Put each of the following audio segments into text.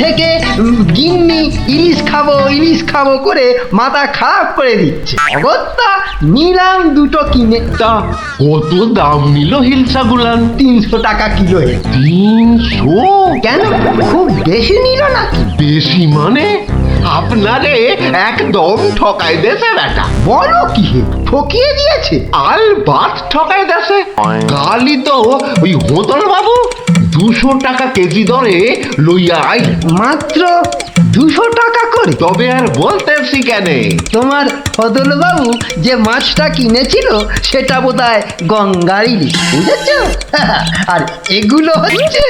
থেকে গিন্নি ইলিশ খাবো করে মাথা খারাপ করে দিচ্ছে। অগত্যা নিলাম দুটো কিনে। তা কত দাম নিল হিলসাগুলান? 300 টাকা কিলো। 300? কেন, খুব বেশি নিল নাকি? বেশি মানে? আপনারে একদম ঠকাই দেছে বেটা। বলো কি হে, ঠকিয়ে দিয়েছে? আলবাত ঠকাই দেছে। কালই তো ওই হোতল বাবু 200 টাকা কেজি দরে লইয়া আই। মাত্র 200 টাকা করে? তবে আর বলতেছি কেন, তোমার ফদল বাবু যে মাছটা কিনেছিল সেটা বোধহয় গঙ্গার ইলিশ, বুঝেছ? আর এগুলো হচ্ছে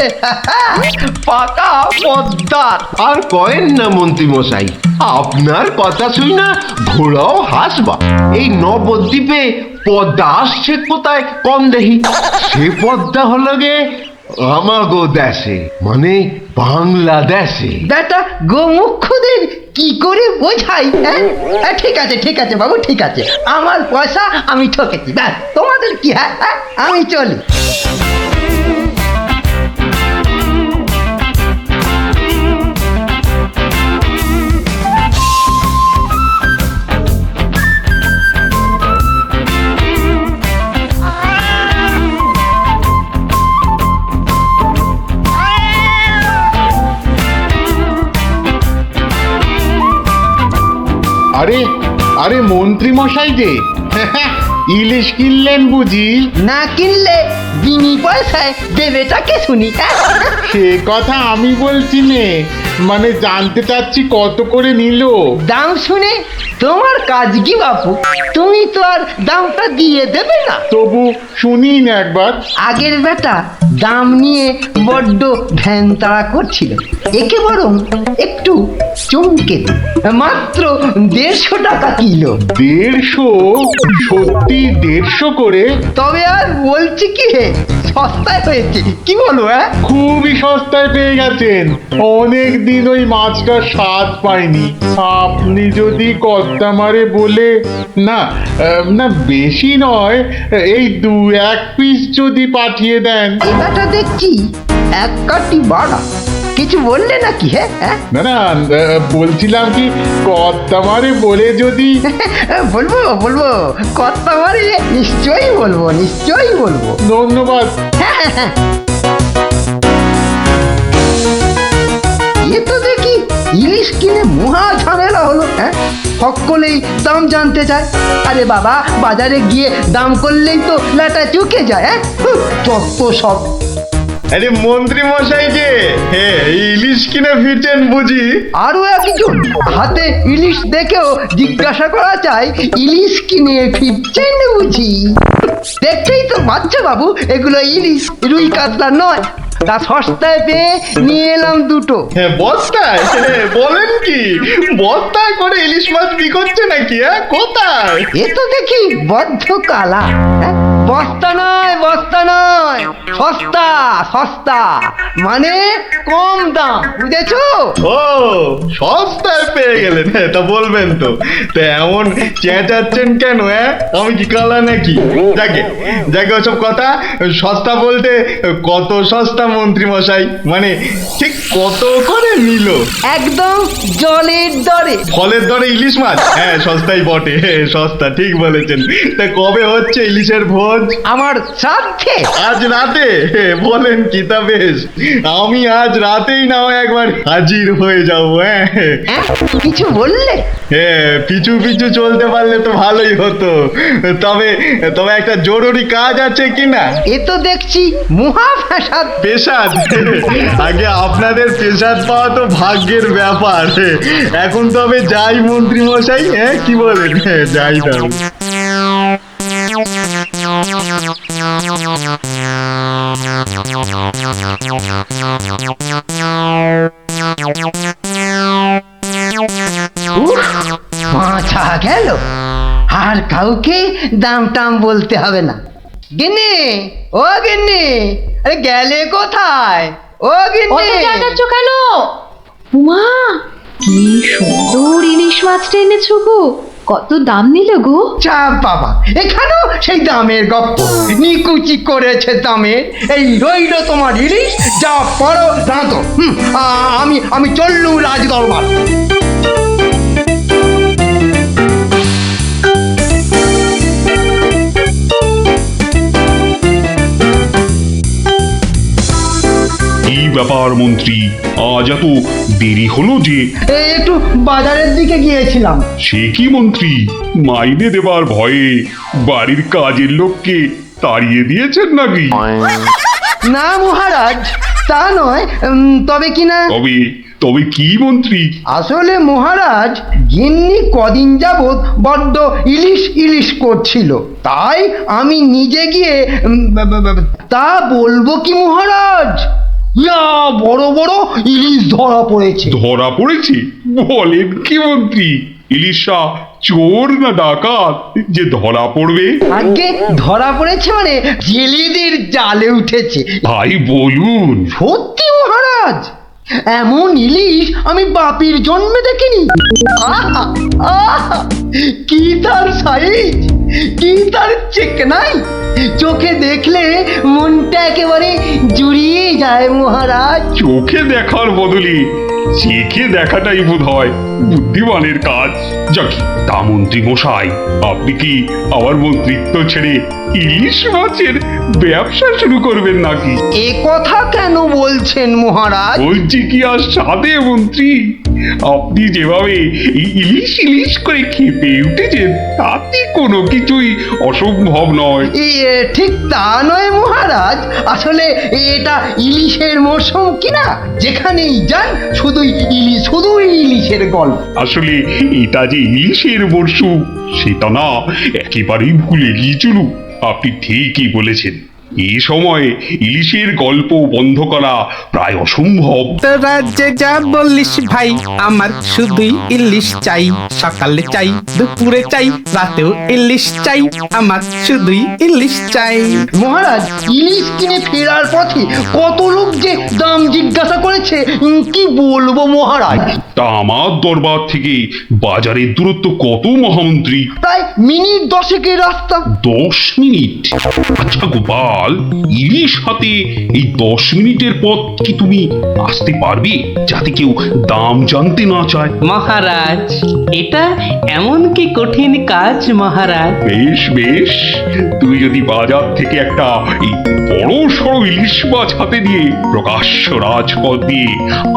পাকা পদ্মার। আর কয়েন না মন্ত্রী মশাই, আপনার কথা শুই না ঘোড়াও হাসবা। এই নবদ্বীপে পদ্মা আসছে কোথায় কম দেখি? সে পদ্মা হলো গে আমাগো দেশে, মানে বাংলাদেশে। বেটা গোমুখদের কি করে বোঝাই? ঠিক আছে বাবু, ঠিক আছে, আমার পয়সা আমি ঠকেছি, ব্যাস, তোমাদের কি? হ্যাঁ, আমি চলি। আরে আরে মন্ত্রী মশাই যে ইলিশ কিনলেন বুঝি? না কিনলে বিনি পয়সায় দেবেটাকে শুনি। সে কথা আমি বলছি নে, মানে জানতে চাচ্ছি কত করে নিল? দাম শুনে তোমার কাজ কি বাপু? তুমি তো আর দামটা দিয়ে দেবে না। তবু শুনি না একবার। আগের বেটা দাম নিয়ে বড্ড ভ্যান তাড়া করছিল, একে বরং একটু চমকে দিই। মাত্র 150 টাকা কিলো। 150? সত্যি 150 করে? তবে আর বলছি কি হে, সস্তায় হয়েছে, কি বলো? খুবই সস্তায় পেয়ে গেছেন। অনেক দিন ওই মাছটার স্বাদ পাইনি। আপনি যদি কর্তা মারে বলে না, না বেশি নয়, এই 2-1 পিস যদি পাঠিয়ে দেন। এবারটা দেখছি এক কাটি বাড়া, কিছু বললে নাকি? হ্যাঁ, না না, বলছিলাম কি কর্তা মারে বলে যদি। বলবো কর্তা মারে, নিশ্চয়ই বলবো। ধন্যবাদ। এ তো দেখি ইলিশ কিনে মহা ঝামেলা হলো। সকলেই দাম জানতে চায়। আরে বাবা, বাজারে গিয়ে দাম করলেই তো লাটা চুকে যায়। যত সব। আরে মন্ত্রী মশাই যে ইলিশ কিনে ফিরছেন বুঝি? আরো একজন হাতে ইলিশ দেখেও জিজ্ঞাসা করা চাই, ইলিশ কিনে ফিরছেন বুঝি? দেখতেই তো বাচ্চা বাবু, এগুলো ইলিশ, রুই কাতলা নয়। তা সস্তায় পেয়ে নিয়ে এলাম দুটো। বস্তায়? বলেন কি, বস্তায় করে ইলিশ মাছ বিকোচ্ছে নাকি? কোথায়? এ তো দেখি বদ্ধ কালা। বস্তা নয়, সস্তা, মানে কম দাম, বুঝেছো? ও, সস্তায় পেয়ে গেলেন? তা বলবেন তো। তা এমন চেঁচাচ্ছেন কেন? আমি কি কালা নাকি? যাকে ওসব কথা। সস্তা বলতে কত সস্তা মন্ত্রী মশাই? মানে ঠিক কত করে নিল? একদম জলের দরে। ফলের দরে ইলিশ মাছ? সস্তাই বটে, সস্তা, ঠিক বলেছেন। তা কবে হচ্ছে ইলিশের ভোজ? আমার সাথে আজ রাতে? বলেন কি? তা বেশ, আমি আজ রাতেই না হয় একবার হাজির হয়ে যাবো। কিছু বললে? পিছু পিছু চলতে পারলে তো ভালোই হতো। তবে একটা জরুরি কাজ আছে কিনা? এ তো দেখছি মহা ফ্যাসাদ। পেশাদ? আগে আপনাদের পেশাদ পাওয়া তো ভাগ্যের ব্যাপার। এখন তবে যাই মন্ত্রী মশাই, কি বলেন? যাই তবে। মাছা গেল, আর কাউকে দাম টাম বলতে হবে না। গিন্নি, ও গিন্নি, আরে গেলে কোথায়? ও গিন্নি, যাচ্ছ কেন? উমা, কি সুন্দর ইলিশ মাছটা এনেছো গো, কত দাম নিল গো? চা বাবা, এখানেও সেই দামের গপ্প। নিকুচি করেছে দামে। এই রইল তোমার ইলিশ, যা পড়ো রাঁধো। আমি চললুম রাজ দরবার। কি ব্যাপার মন্ত্রী, আজ এত দেরি হলো যে? একটু বাজারের দিকে গিয়েছিলাম। সে কি মন্ত্রী, মাইনে দেবার ভয়ে বাড়ির কাজের লোককে তাড়িয়ে দিয়েছেন নাকি? না মহারাজ, তা নয়। তবে কি না, তবে তবে কি মন্ত্রী? আসলে মহারাজ, গিন্নি কদিন যাবৎ বড্ড ইলিশ ইলিশ করছিল, তাই আমি নিজে গিয়ে তা বলবো কি মহারাজ, ইয়া বড় বড় ইলিশ ধরা পড়েছে। ধরা পড়েছে? বলেন কি মন্ত্রী, ইলিশা চোর না ডাকাত যে ধরা পড়বে? আগে ধরা পড়েছে মানে জেলেদের জালে উঠেছে। ভাই বলুন। সত্যি মহারাজ, এমন ইলিশ আমি বাপির জন্মে দেখিনি। আহা, আহা, কি তার সাইজ, কি তার চেকনাই, চোখে দেখলে মনটা একেবারে জুড়িয়ে যায় মহারাজ। চোখে দেখার বদলে চেখে দেখাটাই বোধ হয় বুদ্ধিমানের কাজ। যাকি, তা মন্ত্রী মশাই, আপনি কি আবার মন্ত্রিত্ব ছেড়ে ইলিশ মাছের ব্যবসা শুরু করবেন নাকি? এ কথা কেন বলছেন মহারাজ? বলছি কি আর সাধে মন্ত্রী, আপনি যেভাবে এই ইলিশ ইলিশ করে খেপে উঠেছেন তাতে কোনো কিছুই অসম্ভব নয়। ঠিক তা নয় মহারাজ, আসলে এটা ইলিশের মরশুম কিনা, যেখানেই যান শুধুই ইলিশ, শুধুই ইলিশের গল্প। আসলে এটা যে ইলিশের মরশুম সেটা না একেবারেই ভুলে গিয়েছিল। আপনি ঠিকই বলেছেন, এই সময়ে ইলিশের গল্প বন্ধ করা প্রায় অসম্ভব। তোরা যে যা বলিস ভাই, আমার শুধুই ইলিশ চাই। সকালে চাই, দুপুরে চাই, রাতেও ইলিশ চাই। আমার শুধুই ইলিশ চাই। মহারাজ, ইলিশ কিনে ফেরার পথে কত লোক যে দাম জিজ্ঞাসা করেছে, কি বলবো মহারাজ। তা আমার দরবার থেকে বাজারের দূরত্ব কত মহামন্ত্রী? প্রায় মিনিট 10 রাস্তা। 10 মিনিট? আচ্ছা গোপাল, ইলিশ হাতে এই 10 মিনিটের পথ কি তুমি আসতে পারবে, যাতে কেউ দাম জানতে না চায়? মহারাজ, এটা এমন কি কঠিন কাজ মহারাজ? বেশ বেশ, তুমি যদি বাজার থেকে একটা এই বড় সড়ো ইলিশ মাছ হাতে নিয়ে প্রকাশ্য রাজপথ দিয়ে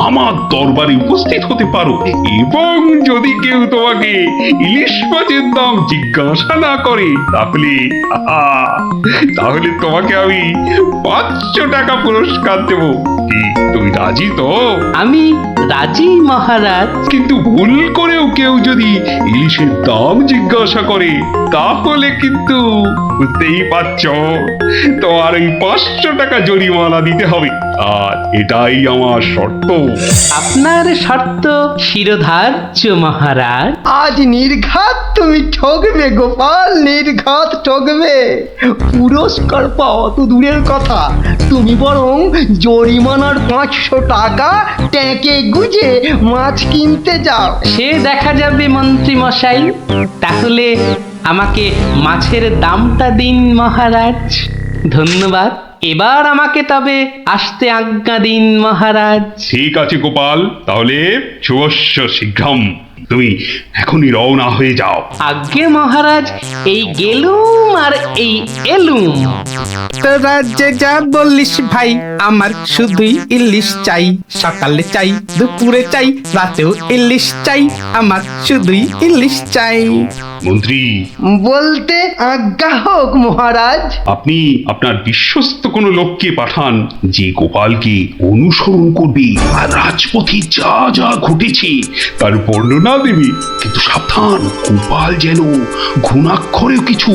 আমার দরবারে উপস্থিত হতে পারো, এবং যদি কেউ তোমাকে ইলিশ মাছের দাম জিজ্ঞাসা না করে, তাহলে তাহলে তোমাকে আমি 500 টাকা পুরস্কার দেব। কি তুমি রাজি তো? আমি রাজি মহারাজ। কিন্তু ভুল করেও কেউ যদি ইলিশের দাম জিজ্ঞাসা করে, তাহলে কিন্তু বুঝতেই পারছ, তোমার এই 500 টাকা জরিমানা দিতে হবে। আর এটাই আমার শর্ত। আপনার শর্ত শিরোধার্য মহারাজ। আজ নির্ঘাত তুমি ঠকবে গোপাল, নির্ঘাত ঠকবে। পুরস্কার পাওয়া তো দূরের কথা, তুমি বরং জরিমানার 500 টাকা ট্যাঁকে গুজে মাছ কিনতে যাও। সে দেখা যাবে মন্ত্রী মশাই। তাহলে আমাকে মাছের দামটা দিন মহারাজ। ধন্যবাদ। এবার আমাকে তবে আসতে আজ্ঞা দিন মহারাজ। ঠিক আছে গোপাল, তাহলে শুভস্য শীঘ্রম। তুমি এখনই রওনা হয়ে যাও। আজ্ঞে মহারাজ, এই গেলুম আর এই এলুম। তোরা যে যা বলিস ভাই, আমার শুধুই ইলিশ চাই। সকালে চাই, দুপুরে চাই, রাতেও ইলিশ চাই। আমার শুধুই ইলিশ চাই। মন্ত্রী, বলতে আজ্ঞা হোক মহারাজ। আপনি আপনার বিশ্বস্ত কোনো লোককে পাঠান, যে গোপালকে অনুসরণ করবে আর রাজপথে যা যা ঘটেছে তার বর্ণনা দেবে। কিন্তু সাবধান, গোপাল যেন ঘুণাক্ষরেও কিছু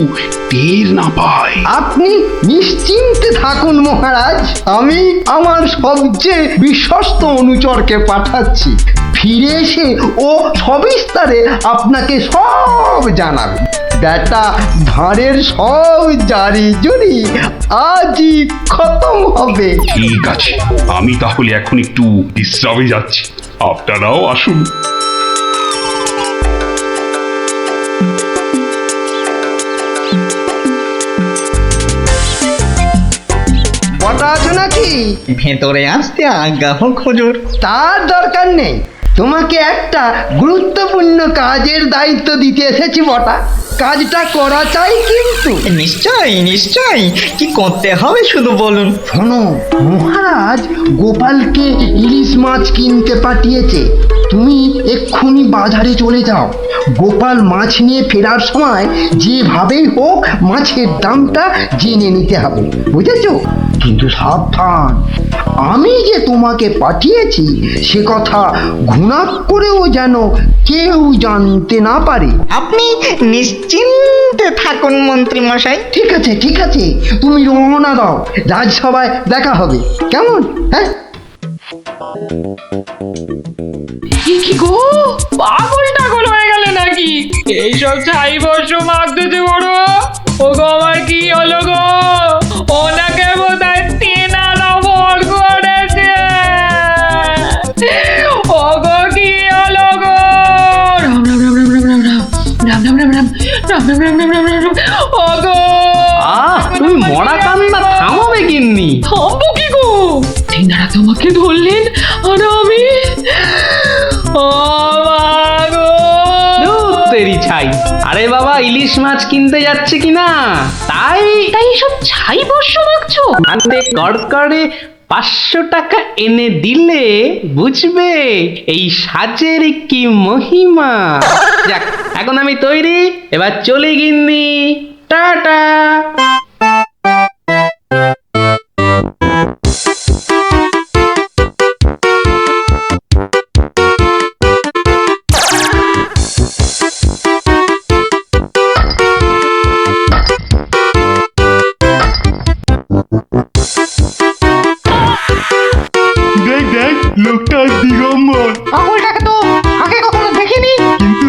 টের না পায়। আপনি নিশ্চিন্তে থাকুন মহারাজ, আমি আমার সবচেয়ে বিশ্বস্ত অনুচরকে পাঠাচ্ছি। ফিরে এসে ও সবিস্তারে আপনাকে সব জানাবে। বেটা ধারের সব জারি জুরি আজই খতম হবে। ঠিক আছে, আমি তাহলে এখন একটু বিশ্রামে যাচ্ছি, আপনারাও আসুন। ভেতরে আসতে আজ্ঞা হোক হুজুর। তার দরকার নেই, তোমাকে একটা গুরুত্বপূর্ণ কাজের দায়িত্ব দিতে এসেছি বটা। কাজটা করা চাই কিন্তু। নিশ্চয়ই নিশ্চয়ই, কি করতে হবে শুধু বলুন। শোনো, মহারাজ গোপালকে ইলিশ মাছ কিনতে পাঠিয়েছে। তুমি এক্ষুনি বাজারে চলে যাও। গোপাল মাছ নিয়ে ফেরার সময় যেভাবেই হোক মাছের দামটা জেনে নিতে হবে, বুঝেছো? কিন্তু সাবধান, আমি যে তোমাকে পাঠিয়েছি সে কথা ঘুণাক করেও যেন কেউ জানতে না পারে। আপনি নিশ্চিন্তে থাকুন মন্ত্রী মশাই। ঠিক আছে ঠিক আছে, তুমি রওনা দাও, রাজসভায় দেখা হবে, কেমন? হ্যাঁ, কি গো, পাগল টাগল হয়ে গেলে নাকি? এইসব ছাই বর্ষ মাখতেছে বড়। ও গো, আমার কি হলো গো? ওনাকে বোধহয় তেনারা ভর করেছে। ও গো, কি হলো গো? রাম রাম রাম রাম রাম রাম রাম রাম রাম রাম রাম রাম রাম রাম। ও গো, তুমি মরা কান্না থামাবে গিন্নি। থামবো কি গো? তেনারা তোমাকে ধরলেন আর আমি, ও মা গো। ধুর তেরি ছাই। আরে বাবা, ইলিশ মাছ কিনতে যাচ্ছে কিনা, তাই তাই সব ছাই বর্ষ মাখছো? হাতে কড়কড়ে 500 টাকা এনে দিলে বুঝবে এই সাজের কি মহিমা। যাক, এখন আমি তৈরি, এবার চলি গিন্নি, টাটা। দেখ দেখ, লোকটা দিগম্বর, পাগলটাকে তো আগে কখনো দেখিনি। কিন্তু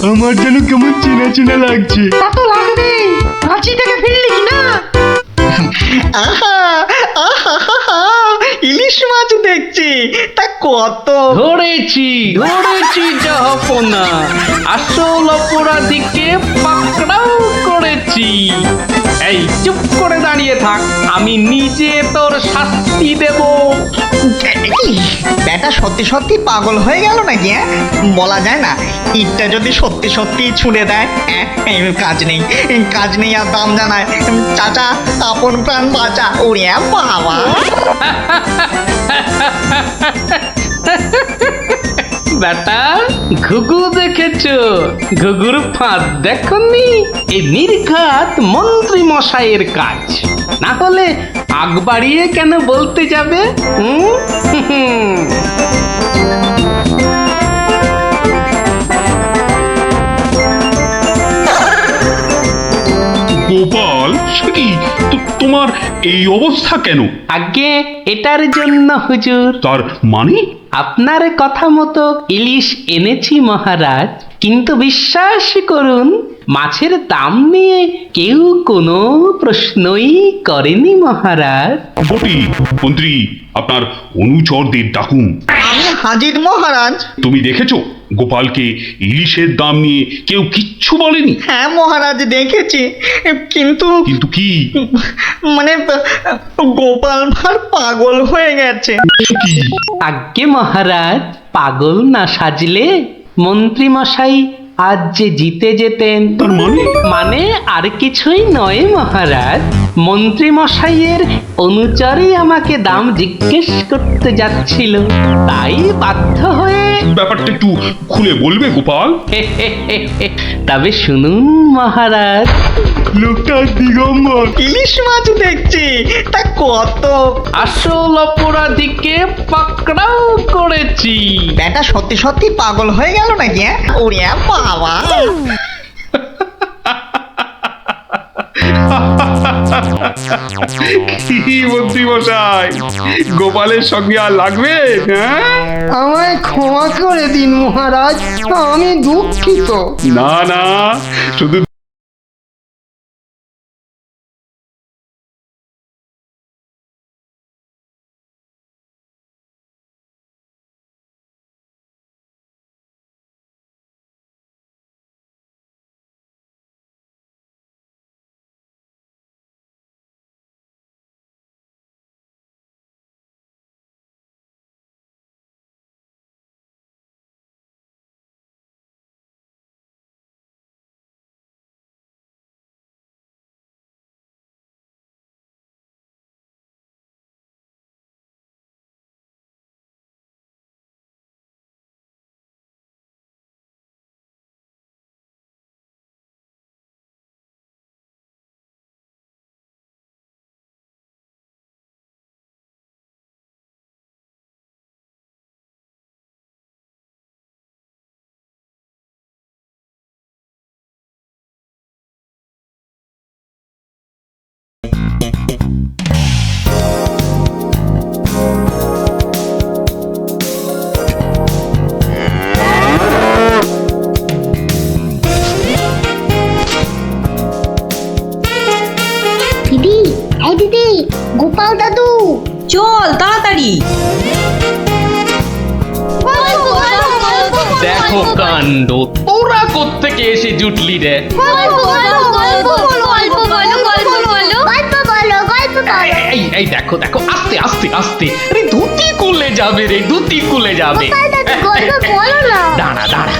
আমার যেন কেমন চেনা চেনা লাগছে। তা তো লাগবেই, রাঁচি থেকে ফিরলি কি না? আহা আহা আহা, ইলিশ মাছ দেখছি, তা কত। ধরেছি ধরেছি জাহাপনা, আসল অপরাধীকে পাকড়াও করেছি। এই চুপ করে দাঁড়িয়ে থাক, আমি নিজে তোর শাস্তি দেব। কি, ব্যাটা সত্যি সত্যি পাগল হয়ে গেল নাকি? বলা যায় না, ইটটা যদি সত্যি সত্যি ছুঁড়ে দেয়। এই কাজ নেই, কাজ নেই আর দাম জানায়। চাচা, আপন প্রাণ বাঁচা। ওরে বাবা। বেটা, ঘুঘু দেখেছো? ঘুঘুর ফাঁদ দেখনি? এই নির্ঘাত মন্ত্রী মশাইয়ের কাজ, না হলে আগ বাড়িয়ে কেন বলতে যাবে? গোপাল, সে কি, তোমার এই অবস্থা কেন? আগে এটার জন্য হুজুর, তার মানে? আপনার কথা মতো ইলিশ এনেছি মহারাজ, কিন্তু বিশ্বাস করুন মাছের দাম নিয়ে কেউ কোনো প্রশ্নই করেনি মহারাজ। বটি, মন্ত্রী, আপনার অনুচরদের ডাকুন। আমি হাজির মহারাজ। তুমি দেখেছো গোপালকে ইলিশের দাম নিয়ে কেউ কিচ্ছু বলেনি? হ্যাঁ মহারাজ, দেখেছি, কিন্তু কিন্তু কি? মানে গোপাল ভাঁড় পাগল হয়ে গেছে। কি? আজ্ঞে মহারাজ, পাগল না সাজলে মন্ত্রী মশাই আজ যে জিতে যেতেন। তার মানে? মানে আর কিছুই নয় মহারাজ, মন্ত্রী মশাইয়ের অনুচরই আমাকে দাম জিজ্ঞেস করতে যাচ্ছিল, তাই বাধ্য হয়ে। ব্যাপারটা একটু খুলে বলবে গোপাল? তবে শুনুন মহারাজ, লোকটা দিগম্বর, ইলিশ মাছ দেখছি, তা কত। আসল অপরাধীকে পাকড়াও করেছি। ব্যাটা সত্যি সত্যি পাগল হয়ে গেল নাকি? ওরে বাবা। কি মন্ত্রী মশাই, গোপালের সঙ্গে আর লাগবে? হ্যাঁ, আমায় ক্ষমা করে দিন মহারাজ, আমি দুঃখিত। না না, শুধু দেখো কাণ্ড, তোরা কোত্থেকে এসে জুটলি রে? এই দেখো দেখো, আস্তে আস্তে আস্তে, আরে ধুতি খুলে যাবে রে, ধুতি খুলে যাবে। দাঁড়া দাঁড়া,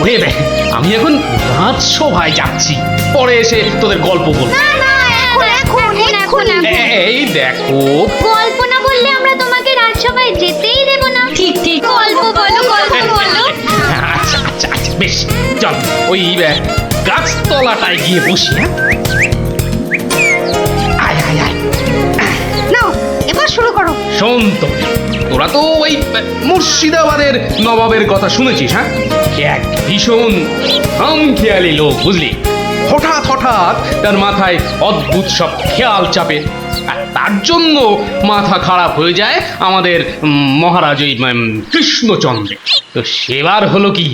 ওরে বে, আমি এখন রাজসভায় যাচ্ছি, পরে এসে তোদের গল্প বলবো। এই দেখো, গল্প না বললে আমরা তোমাকে রাজসভায় যেতেই দেব না। ঠিক ঠিক, গল্প বলো, গল্প বলো। আচ্ছা আচ্ছা আচ্ছা, বেশ, চল ওই গাছতলাটায় গিয়ে বসি। আয় আয় আয়, নাও এবার শুরু করো। শোন তো, তোরা তো ওই মুর্শিদাবাদের নবাবের কথা শুনেছিস, হ্যাঁ? এক ভীষণ খামখেয়ালি লোক, বুঝলি? হঠাৎ হঠাৎ তার মাথায় অদ্ভুত সব খেয়াল চাপে, আর তার জন্য মাথা খারাপ হয়ে যায় আমাদের মহারাজ ওই কৃষ্ণচন্দ্র। তো সেবার হলো কি,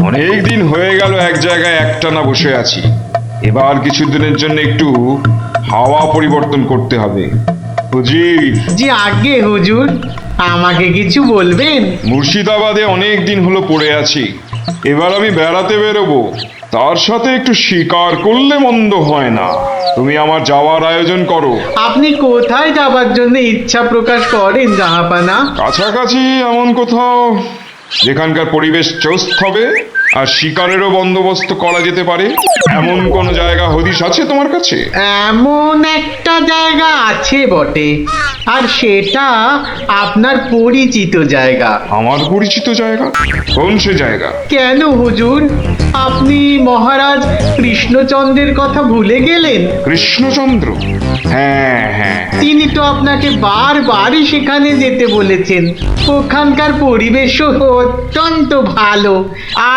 অনেক দিন হয়ে গেল এক জায়গায় একটানা বসে আছি। এবার কিছুদিনের জন্য একটু হাওয়া পরিবর্তন করতে হবে। হুজির, জি আগে হুজুর, আমাকে কিছু বলবেন? মুর্শিদাবাদে অনেক দিন হলো পড়ে আছি, এবার আমি বেড়াতে বেরোবো, তার সাথে একটু শিকার করলে মন্দ হয় না। তুমি আমার যাওয়ার আয়োজন করো। আপনি কোথায় যাবার জন্য ইচ্ছা প্রকাশ করেন জাহাপানা? কাছাকাছি এমন কোথাও যেখানকার পরিবেশ চৌস্ত হবে আর শিকারেরও বন্দোবস্ত করা যেতে পারে, এমন কোন জায়গা হদিশ আছে তোমার কাছে? এমন একটা জায়গা আছে বটে, আর সেটা আপনার পরিচিত জায়গা। আমার পরিচিত জায়গা? কোন সে জায়গা? কেন হুজুর, আপনি মহারাজ কৃষ্ণচন্দ্রের কথা ভুলে গেলেন? কৃষ্ণচন্দ্র? হ্যাঁ হ্যাঁ, তিনি তো আপনাকে বারবারই সেখানে যেতে বলেছেন। ওখানকার পরিবেশও অত্যন্ত ভালো,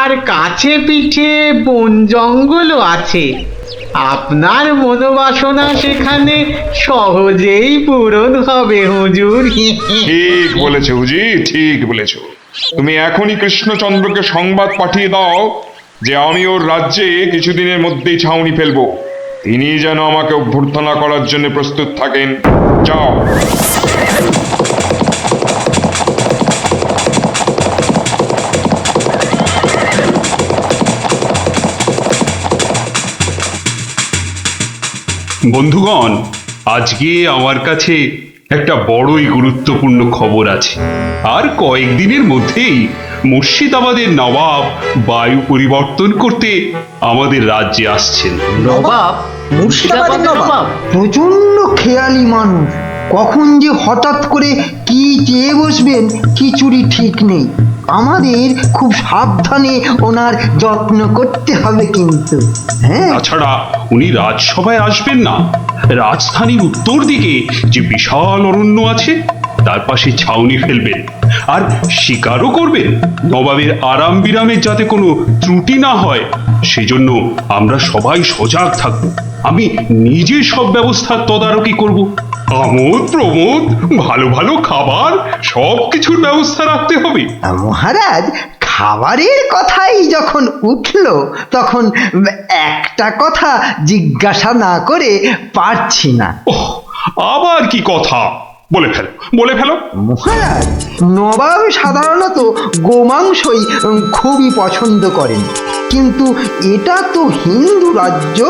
আর কাছে পিঠে বন জঙ্গলও আছে। আপনার মনোবাসনা সেখানে সহজেই পূরণ হবে হুজুর। ঠিক বলেছো হুজির, ঠিক বলেছো। তুমি এখনই কৃষ্ণচন্দ্রকে সংবাদ পাঠিয়ে দাও যে আমি ওর রাজ্যে কিছুদিনের মধ্যেই ছাউনি ফেলবো। তিনি যেন আমাকে অভ্যর্থনা করার জন্য প্রস্তুত থাকেন। যাও। বন্ধুগণ, আজকে আমার কাছে একটা বড়ই গুরুত্বপূর্ণ খবর আছে। আর কয়েকদিনের মধ্যেই মুর্শিদাবাদের নবাব বায়ু পরিবর্তন করতে আমাদের রাজ্যে আসছেন। নবাব? মুর্শিদাবাদের নবাব? প্রচন্ড খেয়ালি মানুষ, কখন যে হঠাৎ করে কি চেয়ে বসবেন কিছুরই ঠিক নেই। আমাদের খুব সাবধানে ওনার যত্ন করতে হবে কিন্তু। হ্যাঁ, তাছাড়া উনি রাজসভায় আসবেন না, রাজধানীর উত্তর দিকে যে বিশাল অরণ্য আছে তার পাশে ছাউনি ফেলবেন, আর শিকারও করবেন। নবাবের আরাম বিরামের যাতে কোনো ত্রুটি না হয় সেজন্য আমরা সবাই সজাগ থাকব। আমি নিজে সব ব্যবস্থার তদারকি করব। আমোদ প্রমোদ, ভালো ভালো খাবার, সব কিছুর ব্যবস্থা রাখতে হবে। মহারাজ, খাবারের কথাই যখন উঠলো তখন একটা কথা জিজ্ঞাসা না করে পারছি না। ওহ, আবার কি কথা? বলে ফেলো, বলে ফেলো। মহারাজ, নবাব সাধারণত গোমাংসই খুবই পছন্দ করেন, কিন্তু এটা তো হিন্দু রাজ্য,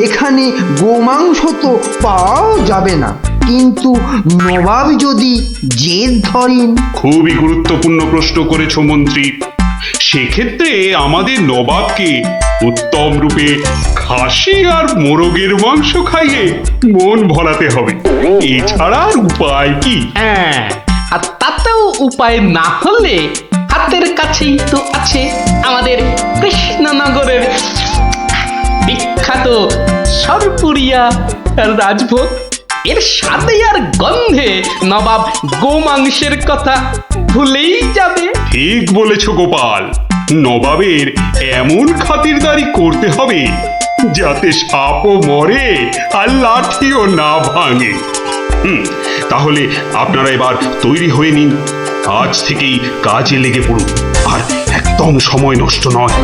এখানে গোমাংস তো পাওয়াও যাবে না। কিন্তু নবাব যদি জেদ ধরেন। খুবই গুরুত্বপূর্ণ প্রশ্ন করেছো মন্ত্রী। সেক্ষেত্রে আমাদের নবাবকে উত্তম রূপে খাসি আর মোরগের মাংস খাইয়ে মন ভরাতে হবে, এছাড়া আর উপায় কি? হ্যাঁ, আর তাতেও উপায় না হলে হাতের কাছেই তো আছে আমাদের কৃষ্ণনগরের বিখ্যাত সরপুরিয়া রাজভোগ। এর স্বাদে আর গন্ধে নবাব গোমাংসের কথা ভুলেই যাবে। ঠিক বলেছ গোপাল, নবাবের এমন খাতিরদারি করতে হবে যাতে সাপও মরে আর লাঠিও না ভাঙে। তাহলে আপনারা এবার তৈরি হয়ে নিন, আজ থেকেই কাজে লেগে পড়ুন। আর একদম সময় নষ্ট নয়।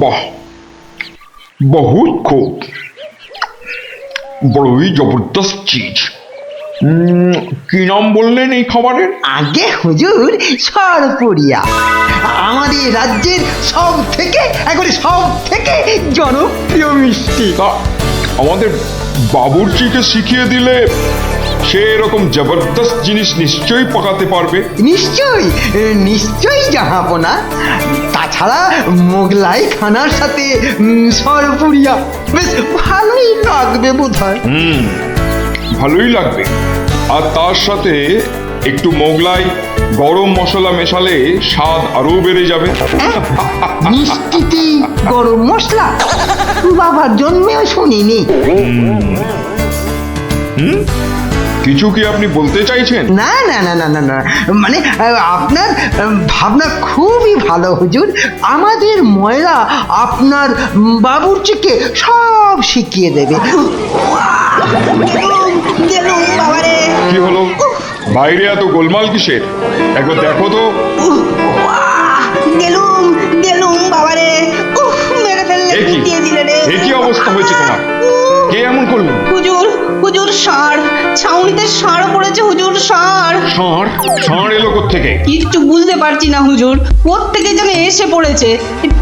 বাহ, বহুত খুব, বড়ই জবরদস্ত চিজ। কি নাম বললেন এই খাবারের? আগে হুজুর সরপুরিয়া, আমাদের রাজ্যের সব থেকে জনপ্রিয় মিষ্টি। তা আমাদের বাবুর্চিকে শিখিয়ে দিলে সে এরকম জবরদস্ত জিনিস নিশ্চয়ই পাকাতে পারবে। নিশ্চয়ই জাহাপনা। তাছাড়া মোগলাই খানার সাথে সরপুরিয়া বেশ ভালোই লাগবে বোধহয়। ভালোই লাগবে, আর তার সাথে একটু মোগলাই গরম মশলা মেশালে স্বাদ আরো বেড়ে যাবে। মিষ্টিতে গরম মশলা বাবার জন্মেও শুনিনি। কিছু কি আপনি বলতে চাইছেন? না না না না না না, মানে আপনার ভাবনা খুবই ভালো হুজুর। আমাদের ময়রা আপনার বাবুর্চিকে সব শিখিয়ে দেবে। কি হলো, বাইরে এত গোলমাল কিসের? একবার দেখো তো। এ কি অবস্থা হয়েছে তোমার? কে এমন করলো? হুজুর ষাঁড়, ছাউনিতে ষাঁড় পড়েছে হুজুর, ষাঁড়। ষাঁড় এলো কোত্থেকে? কিচ্ছু বুঝতে পারছি না হুজুর, কোত্থেকে যেন এসে পড়েছে।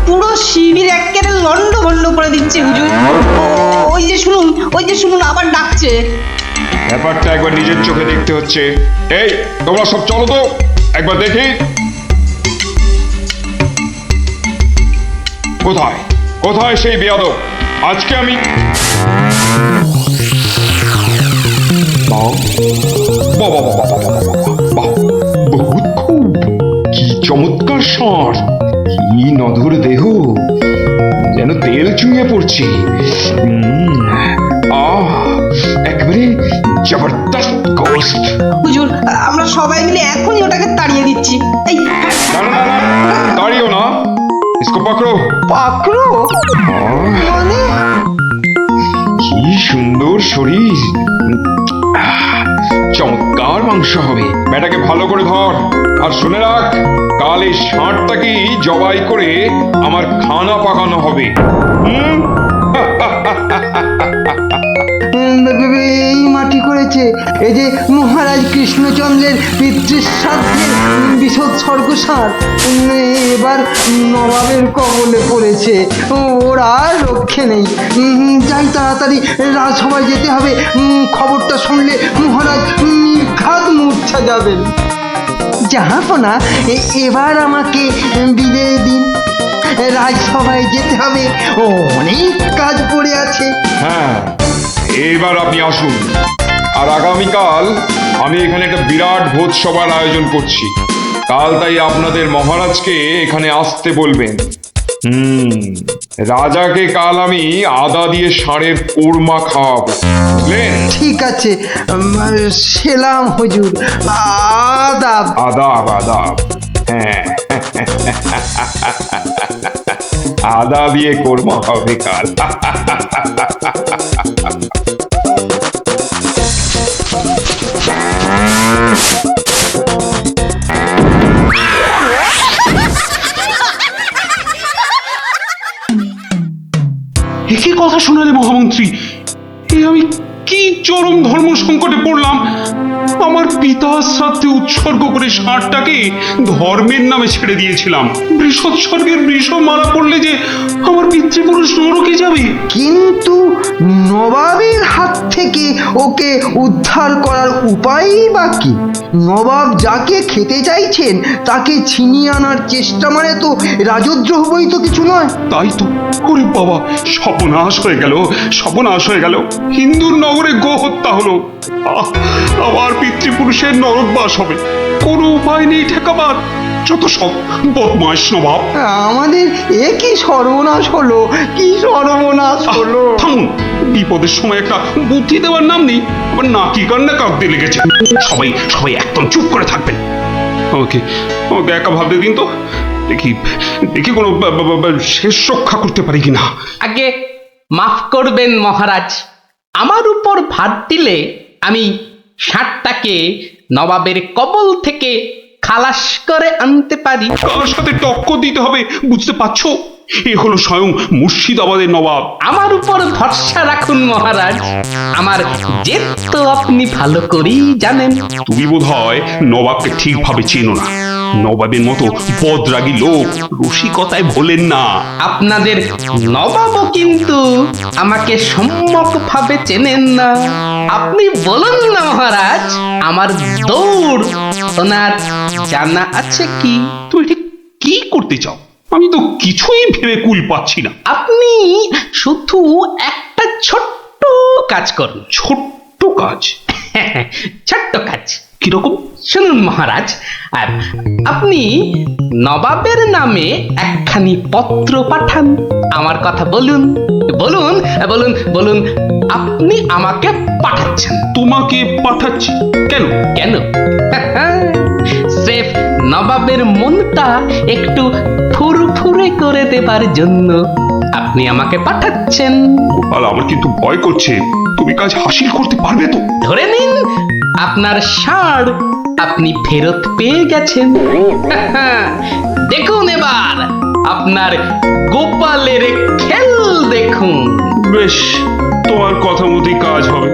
পুরো শিবির একেবারে লন্ডভন্ড করে দিচ্ছে হুজুর। ওই যে শুনুন আবার ডাকছে। ব্যাপারটা একবার নিজের চোখে দেখতে হচ্ছে। এই তোমরা সব চলো তো, একবার দেখি কোথায় কোথায় সেই বেয়াদব। আজকে আমি বহুত খুব, কি চমৎকার ষাঁড়, কি নধুর দেহ, যেন তেল চুইয়ে পড়ছে। একেবারে জবরদস্ত গোস্ত। হুজুর আমরা সবাই মিলে এখনই ওটাকে তাড়িয়ে দিচ্ছি। এই না না না, তাড়িও না, ইসকো পাকড়ো। মানে কি সুন্দর শরীর, চমৎকার মাংস হবে। বেটাকে ভালো করে ধর, আর শুনে রাখ, কাল এই ষাঁড়টাকেই জবাই করে আমার খানা পাকানো হবে। এই মাটি করেছে, এই যে মহারাজ কৃষ্ণচন্দ্রের পিতৃশ্রাদ্ধের বিসর্গসার এবার নবাবের কবলে পড়েছে। ওর আর রক্ষে নেই। যাই তাড়াতাড়ি রাজসভায় যেতে হবে। খবরটা শুনলে মহারাজ নির্ঘাত মূর্ছা যাবেন। জাহাপনা, এবার আমাকে বিদায় দিন। রাজসভায় যেতে হবে, অনেক কাজ পড়ে আছে। হ্যাঁ, এবার আপনি আসুন। আর আগামীকাল আমি এখানে একটা বিরাট ভোজ সভার আয়োজন করছি। কাল তাই আপনাদের মহারাজকে এখানে আসতে বলবেন। রাজাকে কাল আমি আদা দিয়ে ষাঁড়ের কোরমা খাওয়াবো, বুঝলেন? ঠিক আছে, সেলাম হুজুর। আদাব। আদাব আদাব। হ্যাঁ, আদা দিয়ে কোরমা হবে কাল। একই কথা শোনালে মহামন্ত্রী, এ আমি কি চরম ধর্ম সংকটে পড়লাম। আমার পিতা শ্রাদ্ধে উৎসর্গ করে ষাঁড়টাকে ধর্মের নামে ছেড়ে দিয়েছিলাম। বৃষোৎসর্গের বৃষ মারা পড়লে যে আমার পিতৃপুরুষ নরকে যাবে। কিন্তু নবাবের হাত থেকে ওকে উদ্ধার করার উপায়ই বা কি? নবাব যাকে খেতে চাইছেন তাকে ছিনিয়ে আনার চেষ্টা মানে তো রাজদ্রোহ বই তো কিছু নয়। তাই তো, ওরে বাবা, সর্বনাশ হয়ে গেল, সর্বনাশ হয়ে গেল। হিন্দুর নগরে গো হত্যা হলো, আমার পিতৃপুরুষের নরকবাস হবে। কোনো উপায় নেই ঠেকাবার। যত সব বদমাশ নবাব। আমাদের এ কি সর্বনাশ হলো, কি সর্বনাশ হলো। থামুন, বিপদের সময় একটা বুদ্ধি দেওয়ার নাম নেই, আবার নাকি কান্না কাঁদতে লেগেছে। সবাই সবাই একদম চুপ করে থাকবেন। আমাকে আমাকে একা ভাবতে দিন তো, দেখি দেখি কোনো শেষ রক্ষা করতে পারি কিনা। আগে মাফ করবেন মহারাজ, আমার উপর ভার দিলে আমি ষাটটাকে নবাবের কবল থেকে খালাস করে আনতে পারি। কার সাথে টক্কর দিতে হবে বুঝতে পারছো? এ হলো স্বয়ং মুর্শিদাবাদের নবাব। আমার উপর ভরসা রাখুন মহারাজ, আমার জেদ তো আপনি ভালো করেই জানেন। তুমি বোধহয় নবাবকে ঠিকভাবে চেনো না। নবাবের মতো বদরাগী লোক রসিকতায় ভোলেন না। আপনাদের নবাবও কিন্তু আমাকে সম্যকভাবে চেনেন না। আপনি বলুন না মহারাজ, আমার দৌড় ওনার জানা আছে কি? তুমি ঠিক কি করতে চাও? আমি তো কিছুই ভেবে কুল পাচ্ছি না। আপনি শুধু একটা ছোট্ট কাজ করুন। ছোট্ট কাজ? ছোট্ট কাজ কিরকম? শুনুন মহারাজ, আর আপনি নবাবের নামে একখানি পত্র পাঠান। আমার কথা বলুন বলুন বলুন বলুন, আপনি আমাকে পাঠাচ্ছেন। তোমাকে পাঠাচ্ছি? কেন কেন? স্রেফ নবাবের মনটা একটু ফুরফুরে করে দেবার জন্য আপনি আমাকে পাঠাচ্ছেন। গোপাল, আমার কিন্তু ভয় করছে। তুমি কাজ হাসিল করতে পারবে তো? ধরে নিন আপনার ষাঁড় আপনি ফেরত পেয়ে গেছেন। দেখুন এবার আপনার গোপালের খেল দেখুন। বেশ, তোমার কথা মতোই কাজ হবে।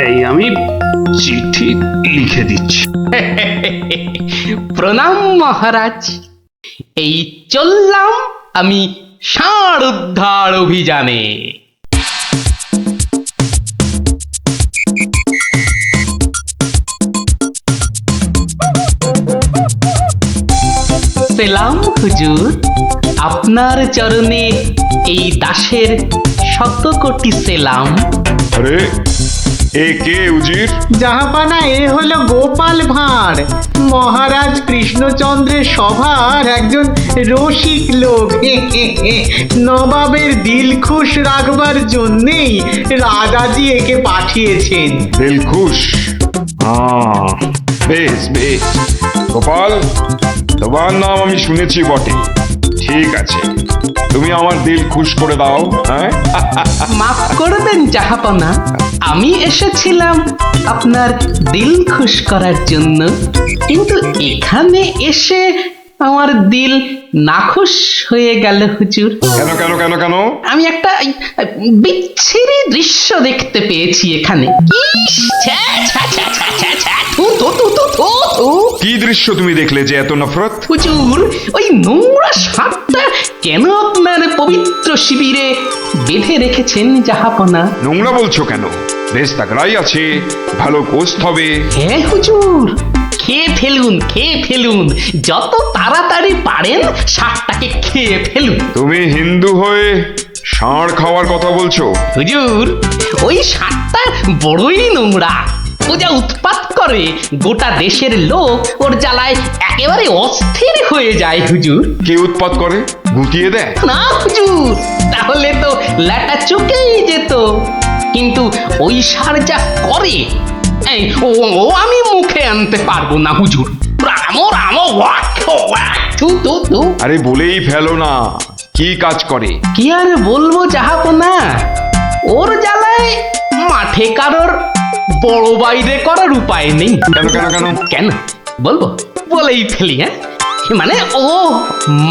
এই আমি চিঠি লিখে দিচ্ছি। প্রণাম মহারাজ, এই চললাম আমি ষাঁড় উদ্ধার অভিযানে। সেলাম হুজুর, আপনার চরণে এই দাসের শত কোটি সেলাম। আরে এ কে উজির? জাহাপানা, এ হলো গোপাল ভাঁড়, মহারাজ কৃষ্ণচন্দ্রের সভার একজন রসিক লোক। নবাবের দিল খুশ রাখবার জন্যেই রাজাজি একে পাঠিয়েছেন। দিলখুশ? বেশ বেশ। গোপাল, তোমার নাম আমি শুনেছি বটে। ঠিক আছে, তুমি আমার দিল খুশ করে দাও। হ্যাঁ, মাফ করবেন জাহাপনা, আমি এসেছিলাম আপনার দিল খুশ করার জন্য, কিন্তু এখানে এসে আমার দিল নাখুশ হয়ে গেল হুজুর। কেন কেন কেন কেন? আমি একটা বিচ্ছিরি দৃশ্য দেখতে পেয়েছি এখানে। ইস, ছ্যা, ছ্যা, ছ্যা, ছ্যা, ছ্যা, ছ্যা, থু, থু, থু, থু, থু, থু। কি দৃশ্য তুমি দেখলে যে এত নফরত? হুজুর, ওই নোংরা সাপটা কেন আপনার পবিত্র শিবিরে বেঁধে রেখেছেন জাহাপনা? নোংরা বলছো কেন? বেশ তাগড়াই আছে, ভালো গোস্ত হবে। হ্যাঁ হুজুর, খেয়ে ফেলুন, খেয়ে ফেলুন, যত তাড়াতাড়ি পারেন সাপটাকে খেয়ে ফেলুন। তুমি হিন্দু হয়ে ষাঁড় খাওয়ার কথা বলছো? হুজুর, ওই সাপটা বড়ই নোংরা। ও যা উৎপাত করে, গোটা দেশের লোক ওর জ্বালায় একেবারে অস্থির হয়ে যায় হুজুর। কে উৎপাত করে? গুটিয়ে দেয়? না হুজুর, তাহলে তো ল্যাটা চুকেই যেত। কিন্তু ওই সার যা করে, এই ও আমি মুখে আনতে পারবো না হুজুর। রাম রাম ওয়াক ওয়াক, থু থু থু। আরে বলেই ফেলো না, কি কাজ করে? কি আর বলবো জাহাপনা, ওর জ্বালায় মাঠে কারোর বড় বাইরে করার উপায় নেই। কেন কেন কেন? কেন বলবো? বলেই ফেলি। হ্যাঁ, মানে ও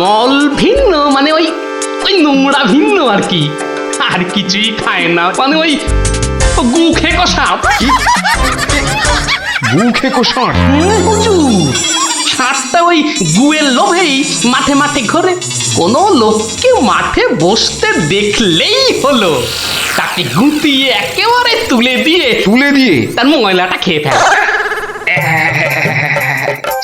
মল ভিন্ন, মানে ওই ওই নোংরা ভিন্ন আর কি, আর কিছুই খায় না। মানে ওই গু খেকো সাপ। গু খেকো ষাঁড়? হুজুর, ষাঁড়টা ওই গুয়ের লোভেই মাঠে মাঠে ঘোরে। কোনো লোককে মাঠে বসতে দেখলেই হলো তাকে গুটিয়ে একেবারে তুলে দিয়ে তার ময়লাটা খেয়ে ফেলে।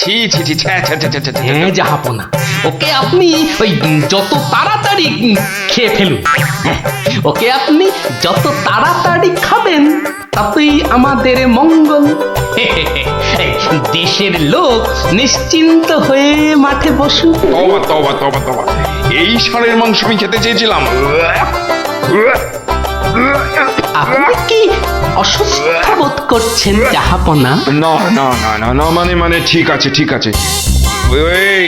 ছি ছি ছি, ছ্যা, ছ্যা, ছ্যা, ছ্যা, ছ্যা। হ্যাঁ জাহাপনা, ওকে আপনি ওই যত তাড়াতাড়ি খেয়ে ফেলুন। ওকে আপনি যত তাড়াতাড়ি খাবেন ততই আমাদের মঙ্গল। দেশের লোক নিশ্চিন্ত হয়ে মাঠে বসুক। তবা তবা তবা তবা, এই ষাঁড়ের মাংস আমি খেতে চেয়েছিলাম। আপনি কি অসুস্থ বোধ করছেন জাহাপনা? না না না না না মানে ঠিক আছে ঠিক আছে। এই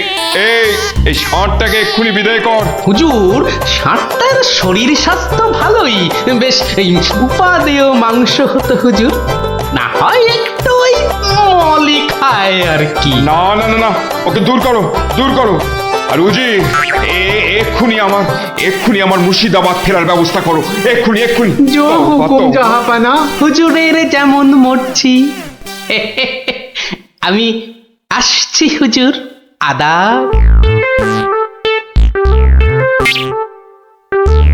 এই এই ষাঁড়টাকে এক্ষুনি বিদায় কর। হুজুর, ষাঁড়টার শরীর স্বাস্থ্য ভালোই, বেশ এই উপাদেয় মাংস হতো হুজুর, না হয় একটু ওই মলি খায় আর কি। না না না না, ওকে দূর করো দূর করো। আর উজি এক্ষুনি আমার মুর্শিদাবাদ ফেরার ব্যবস্থা করো, এক্ষুনি এক্ষুনি। জো হুকুম জাহাপানা। হুজুরের যেমন মর্জি। আমি আসছি হুজুর, আদাব।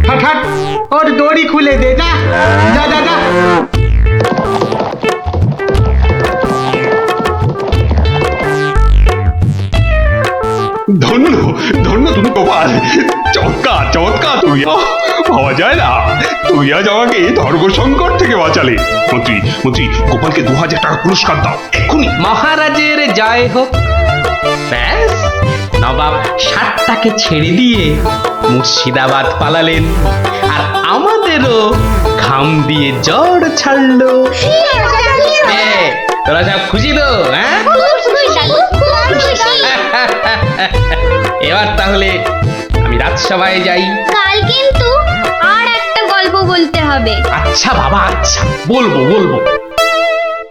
হঠাৎ ওর দড়ি খুলে দে, যা যা যা যা। ধন্য ধন্য তুমি গোপাল, চমৎকার চমৎকার তুমি। ভাবা যায় না তুই আজ আমাকে ধর্ম সংকট থেকে বাঁচালে। মন্ত্রী মন্ত্রী, গোপালকে 2000 টাকা পুরস্কার দাও এক্ষুনি। মহারাজের জয় হোক। ব্যাস, নবাব ষাটটাকে ছেড়ে দিয়ে মুর্শিদাবাদ পালালেন, আর আমাদেরও ঘাম দিয়ে জ্বর ছাড়লো। তোরা সব খুশি তো? হ্যাঁ, এবার তাহলে আমি রাজসভায় যাই। কাল কিন্তু আর একটা গল্প বলতে হবে। আচ্ছা বাবা, আচ্ছা বলবো বলবো।